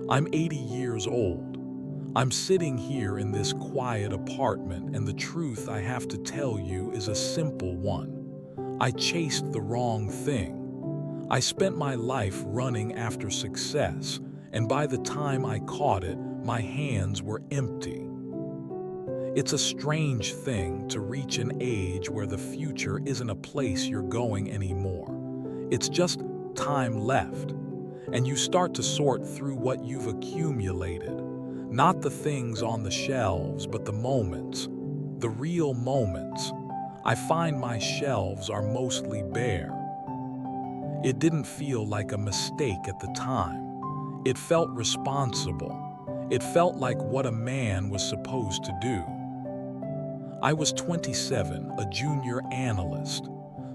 I'm 80 years old. I'm sitting here in this quiet apartment, and the truth I have to tell you is a simple one. I chased the wrong thing. I spent my life running after success, and by the time I caught it, my hands were empty. It's a strange thing to reach an age where the future isn't a place you're going anymore. It's just time left. And you start to sort through what you've accumulated. Not the things on the shelves, but the moments. The real moments. I find my shelves are mostly bare. It didn't feel like a mistake at the time. It felt responsible. It felt like what a man was supposed to do. I was 27, a junior analyst.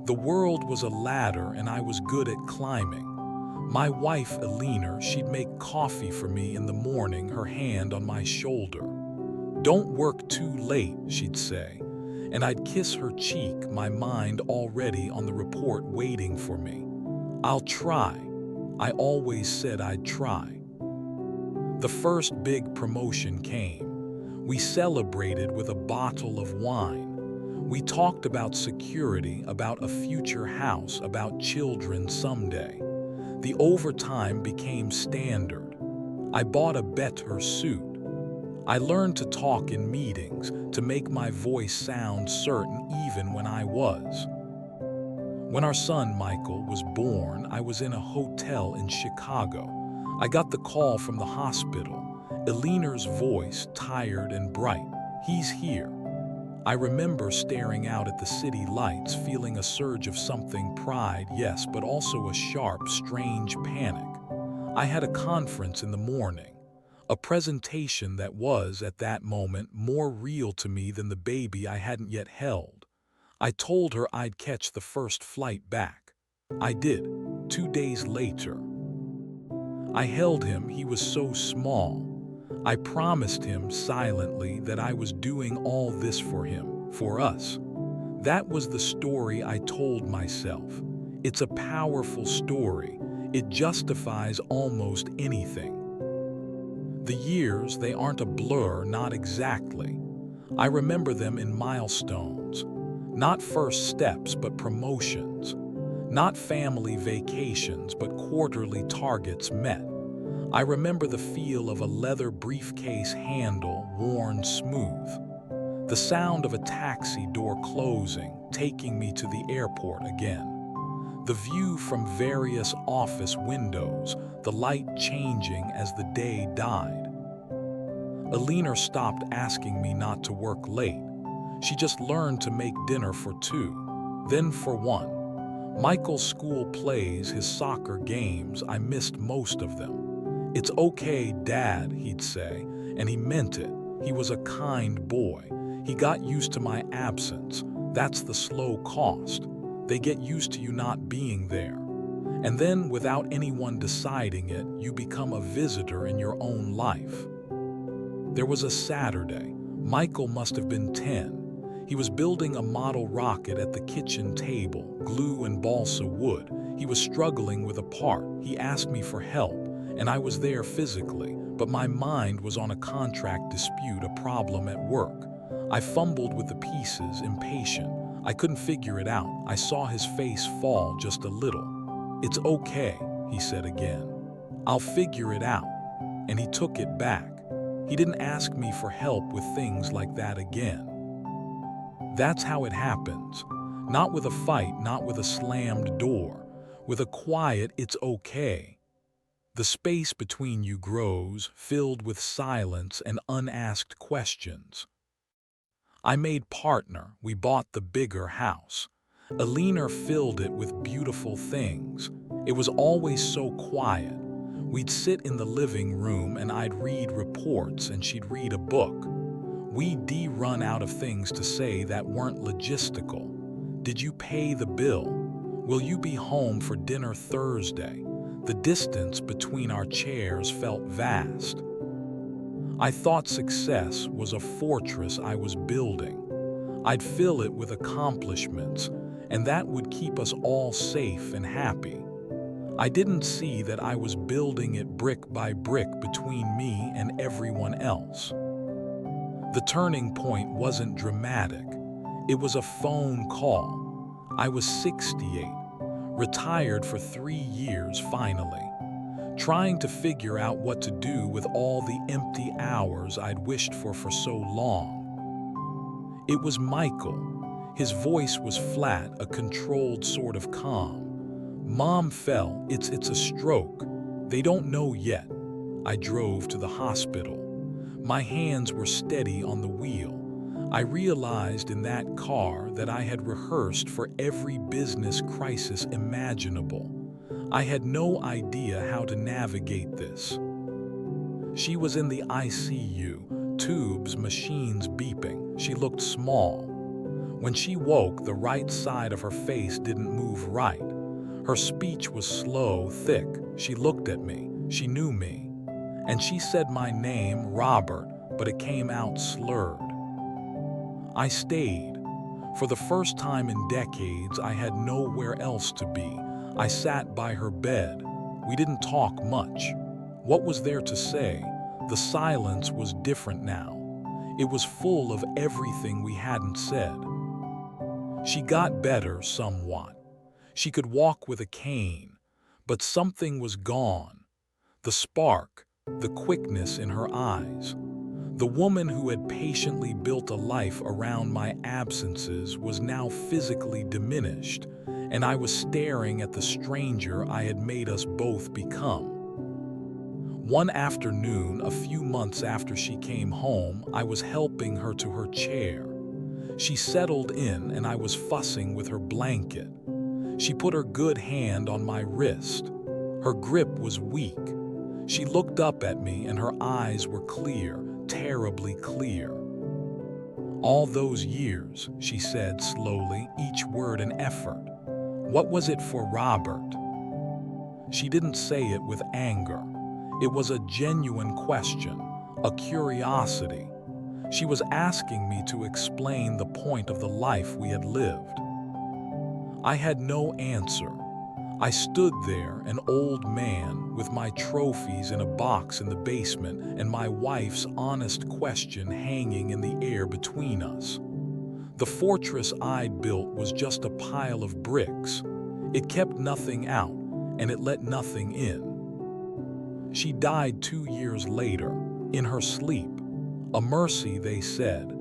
The world was a ladder and I was good at climbing. My wife, Alina, she'd make coffee for me in the morning, her hand on my shoulder. "Don't work too late," she'd say, and I'd kiss her cheek, my mind already on the report waiting for me. "I'll try." I always said I'd try. The first big promotion came. We celebrated with a bottle of wine. We talked about security, about a future house, about children someday. The overtime became standard. I bought a better suit. I learned to talk in meetings, to make my voice sound certain even when I was. When our son Michael was born, I was in a hotel in Chicago. I got the call from the hospital. Alina's voice, tired and bright. "He's here." I remember staring out at the city lights, feeling a surge of something, pride, yes, but also a sharp, strange panic. I had a conference in the morning, a presentation that was, at that moment, more real to me than the baby I hadn't yet held. I told her I'd catch the first flight back. I did, 2 days later. I held him, he was so small. I promised him silently that I was doing all this for him, for us. That was the story I told myself. It's a powerful story. It justifies almost anything. The years, they aren't a blur, not exactly. I remember them in milestones. Not first steps, but promotions. Not family vacations, but quarterly targets met. I remember the feel of a leather briefcase handle worn smooth. The sound of a taxi door closing, taking me to the airport again. The view from various office windows, the light changing as the day died. Alina stopped asking me not to work late. She just learned to make dinner for 2, then for 1. Michael's school plays, his soccer games, I missed most of them. "It's okay, Dad," he'd say, and he meant it. He was a kind boy. He got used to my absence. That's the slow cost. They get used to you not being there. And then, without anyone deciding it, you become a visitor in your own life. There was a Saturday. Michael must have been 10. He was building a model rocket at the kitchen table, glue and balsa wood. He was struggling with a part. He asked me for help, and I was there physically, but my mind was on a contract dispute, a problem at work. I fumbled with the pieces, impatient. I couldn't figure it out. I saw his face fall just a little. "It's okay," he said again. "I'll figure it out." And he took it back. He didn't ask me for help with things like that again. That's how it happens. Not with a fight, not with a slammed door. With a quiet, "it's okay." The space between you grows, filled with silence and unasked questions. I made partner. We bought the bigger house. Alina filled it with beautiful things. It was always so quiet. We'd sit in the living room and I'd read reports and she'd read a book. We'd run out of things to say that weren't logistical. "Did you pay the bill? Will you be home for dinner Thursday?" The distance between our chairs felt vast. I thought success was a fortress I was building. I'd fill it with accomplishments, and that would keep us all safe and happy. I didn't see that I was building it brick by brick between me and everyone else. The turning point wasn't dramatic. It was a phone call. I was 68, retired for 3 years finally, trying to figure out what to do with all the empty hours I'd wished for so long. It was Michael. His voice was flat, a controlled sort of calm. "Mom fell. It's a stroke. They don't know yet." I drove to the hospital. My hands were steady on the wheel. I realized in that car that I had rehearsed for every business crisis imaginable. I had no idea how to navigate this. She was in the ICU, tubes, machines beeping. She looked small. When she woke, the right side of her face didn't move right. Her speech was slow, thick. She looked at me. She knew me. And she said my name, Robert, but it came out slurred. I stayed. For the first time in decades, I had nowhere else to be. I sat by her bed. We didn't talk much. What was there to say? The silence was different now. It was full of everything we hadn't said. She got better somewhat. She could walk with a cane, but something was gone. The spark, the quickness in her eyes. The woman who had patiently built a life around my absences was now physically diminished, and I was staring at the stranger I had made us both become. One afternoon, a few months after she came home, I was helping her to her chair. She settled in, and I was fussing with her blanket. She put her good hand on my wrist. Her grip was weak. She looked up at me, and her eyes were clear, terribly clear. "All those years," she said slowly, each word an effort. "What was it for Robert?" She didn't say it with anger. It was a genuine question, a curiosity. She was asking me to explain the point of the life we had lived. I had no answer. I stood there, an old man, with my trophies in a box in the basement and my wife's honest question hanging in the air between us. The fortress I'd built was just a pile of bricks. It kept nothing out, and it let nothing in. She died 2 years later, in her sleep. A mercy, they said.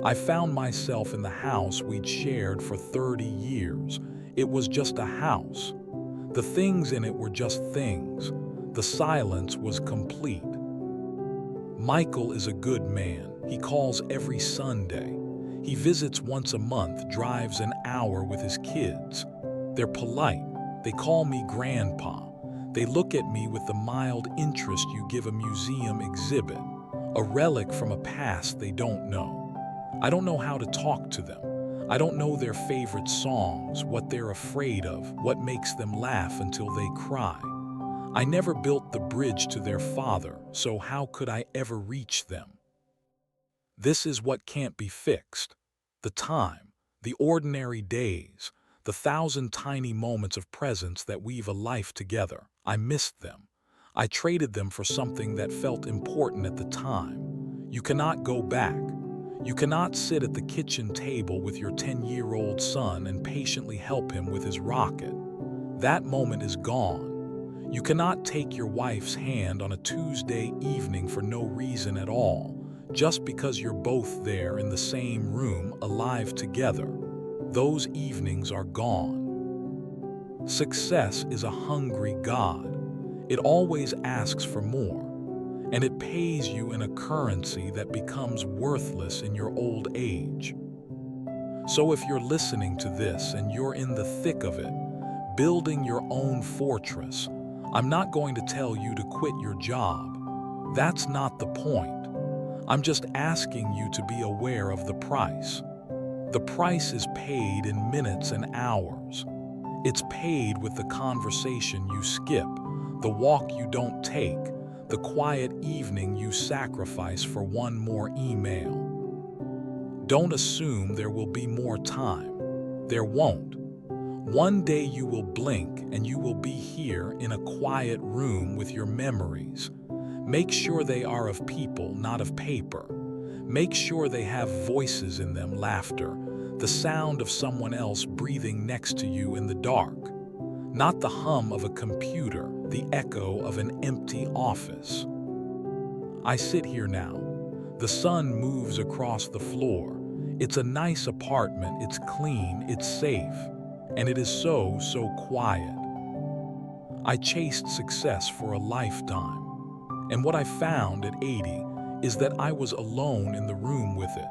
I found myself in the house we'd shared for 30 years. It was just a house. The things in it were just things. The silence was complete. Michael is a good man. He calls every Sunday. He visits once a month, drives an hour with his kids. They're polite. They call me Grandpa. They look at me with the mild interest you give a museum exhibit, a relic from a past they don't know. I don't know how to talk to them. I don't know their favorite songs, what they're afraid of, what makes them laugh until they cry. I never built the bridge to their father, so how could I ever reach them? This is what can't be fixed. The time, the ordinary days, the 1,000 tiny moments of presence that weave a life together. I missed them. I traded them for something that felt important at the time. You cannot go back. You cannot sit at the kitchen table with your 10-year-old son and patiently help him with his rocket. That moment is gone. You cannot take your wife's hand on a Tuesday evening for no reason at all, just because you're both there in the same room, alive together. Those evenings are gone. Success is a hungry God. It always asks for more. And it pays you in a currency that becomes worthless in your old age. So if you're listening to this and you're in the thick of it, building your own fortress, I'm not going to tell you to quit your job. That's not the point. I'm just asking you to be aware of the price. The price is paid in minutes and hours. It's paid with the conversation you skip, the walk you don't take, the quiet evening you sacrifice for one more email. Don't assume there will be more time. There won't. One day you will blink and you will be here in a quiet room with your memories. Make sure they are of people, not of paper. Make sure they have voices in them, laughter, the sound of someone else breathing next to you in the dark. Not the hum of a computer, the echo of an empty office. I sit here now. The sun moves across the floor. It's a nice apartment, it's clean, it's safe, and it is so quiet. I chased success for a lifetime, and what I found at 80 is that I was alone in the room with it.